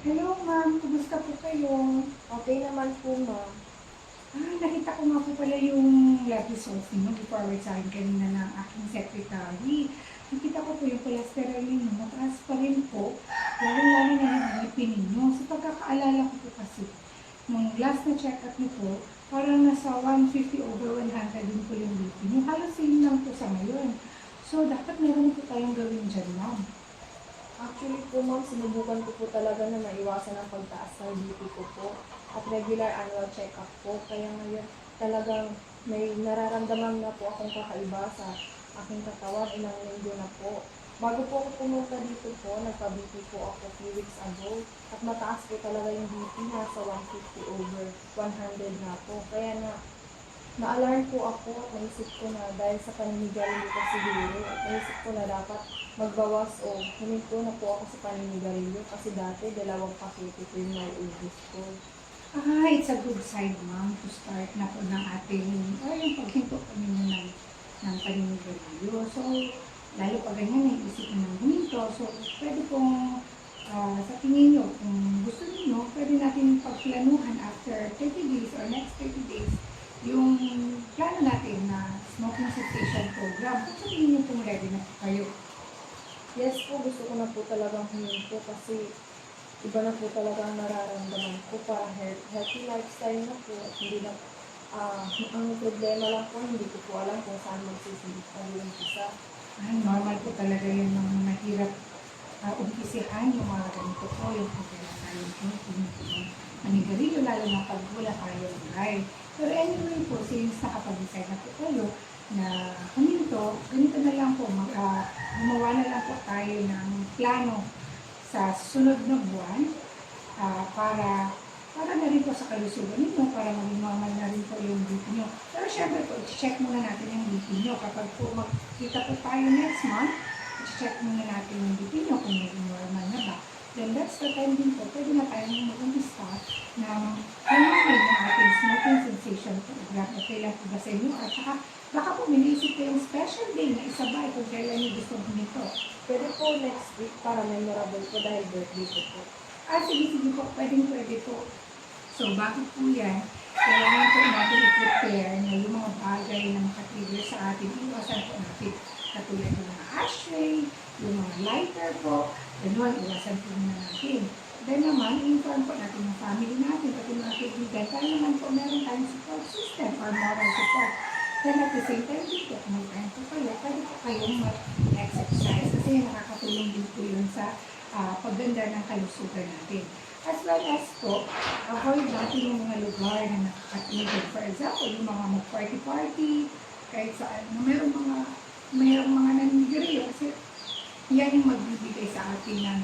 Hello ma'am, kumusta po kayo? Okay naman po, ma'am. Nakita ko nga po pala yung lab results ninyo i-forward sa akin kanina ng aking secretary. Nakita ko po yung cholesterol ninyo, mataas pa rin po, lalo-lalo na yung alipin ninyo. Sa pagkakaalala ko po kasi, nung last na check-up niyo po, parang nasa 150/100 din po yung BP niyo. Halos same lang po sa ngayon. So, dapat meron po tayong gawin dyan, ma'am. Actually po, ma'am, sinubukan ko po talaga na maiwasan ang pagtaas ng BP ko po at regular annual check-up po. Kaya ngayon talagang may nararamdaman na po akong kakaiba sa aking katawan ilang linggo na po. Bago po ako pumunta dito po, nagpa-BP po ako few weeks ago at mataas po talaga yung BP, nasa 150/100 na po. Kaya na-alarm po ako at naisip ko na dahil sa paninigarilyo ko siguro, naisip ko na dapat magbawas o huminto na po ako sa paninigarilyo kasi dati 2 pakete po yung nauubos ko. It's a good sign, ma'am, to start na po ng ating, yung paghinto po ninyo ng paninigarilyo. So, lalo pa ganyan, naisip nyo ng huminto. So, pwede pong, sa tingin nyo, kung gusto niyo, pwede natin pagplanuhan after 30 days or next 30 days, yung plano natin na smoking cessation program. Kung sa tingin nyo kung ready na po kayo. Yes po, gusto ko na po talagang huminto kasi iba na po talagang nararamdaman ko para healthy lifestyle na po at hindi na ang problema lang po, hindi ko po alam kung saan magsisilip ang umpisa. Normal po talaga yun ng mahirap umpisihan yung mga ganito po, yung problema tayo manigarilyo, lalo na pag wala tayo live. Pero anyway po, since nakapag-decide na po kayo na huminto, ganito na lang po, gumawa na lang po tayo ng plano sa sunod na buwan para na rin po sa kalusugan ninyo, para maging normal na rin po yung BP nyo. Pero syempre po, check muna natin yung BP nyo. Kapag po magkita po tayo next month, check muna natin yung BP nyo kung maging normal na ba. Then that's the time din po, pwede na tayong mag-umpisa ng normal na ating smoking cessation program. Okay lang po ba sa inyo? At saka, baka po minisip ko yung special day na isabay kung kailan nyo gusto nito. Pwede po next week para memorable po dahil birthday ko po. Sige po, pwede po. So, bago po yan, kailangan po natin i-prepare na yung mga bagay na makatrigger sa atin, iwasan po natin. Katulad ng mga ashtray, yung mga lighter po, ganun, iwasan po muna natin. Then naman, inform po natin yung family natin, pati mga kaibigan, para naman po meron tayong support system or moral support. Then at the same time, dito, kung may time po kayo, pwede po kayong mag-exercise kasi nakakatulong din po yun sa pagganda ng kalusugan natin. As well as po, avoid natin yung mga lugar na nakakatigil. For example, yung mga mag-party-party, kahit saan, mayroong mga naninigarilyo kasi yan yung magbibigay sa atin ng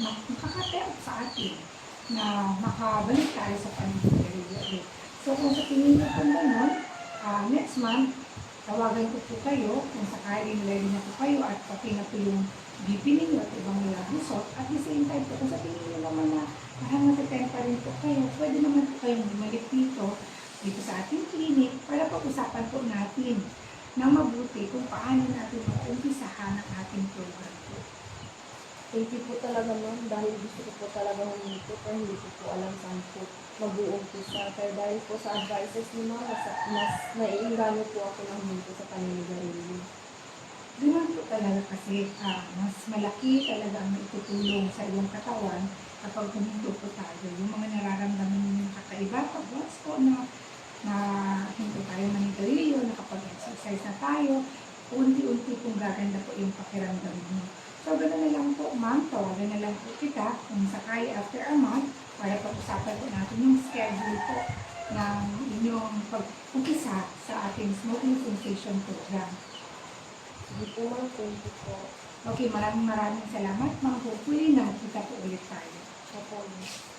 makakatempt sa atin na makabalik tayo sa paninigarilyo. So kung sa tingin nyo po gano'n, next month, tawagan ko po kayo kung sakaling ready na po kayo at pati na po yung BP ninyo at ibang lab result. At the same time po, kung sa tingin nyo naman na parang natatempa rin po kayo, pwede naman po kayong bumalik dito sa ating clinic para pag-usapan po natin na mabuti kung paano natin mag-umpisahan ang ating program po. Thank you po talaga, ma'am, dahil gusto ko po talaga huminto pero hindi ko po alam saan po mag-uumpisa. Pero dahil po sa advices ni ma'am, mas naiinggano po ako ng huminto sa paninigarilyo. Ganun po talaga kasi mas malaki talaga ang itutulong sa iyong katawan kapag huminto po tayo. Yung mga nararamdaman ninyong kakaiba, pag once po na hindi tayo manigarilyo, nakapag-exercise na tayo, unti-unti pong gaganda po yung pakiramdam niyo. So, gano'n na lang po, ma'am, tawagan na lang po kita kung sakay after a month para pag-usapan po natin yung schedule po ng inyong pag-umpisa sa ating smoking cessation program. Hindi po, ma'am, thank you po. Okay, maraming salamat, ma'am. Hopefully, nakita po ulit tayo. Opo, ma'am.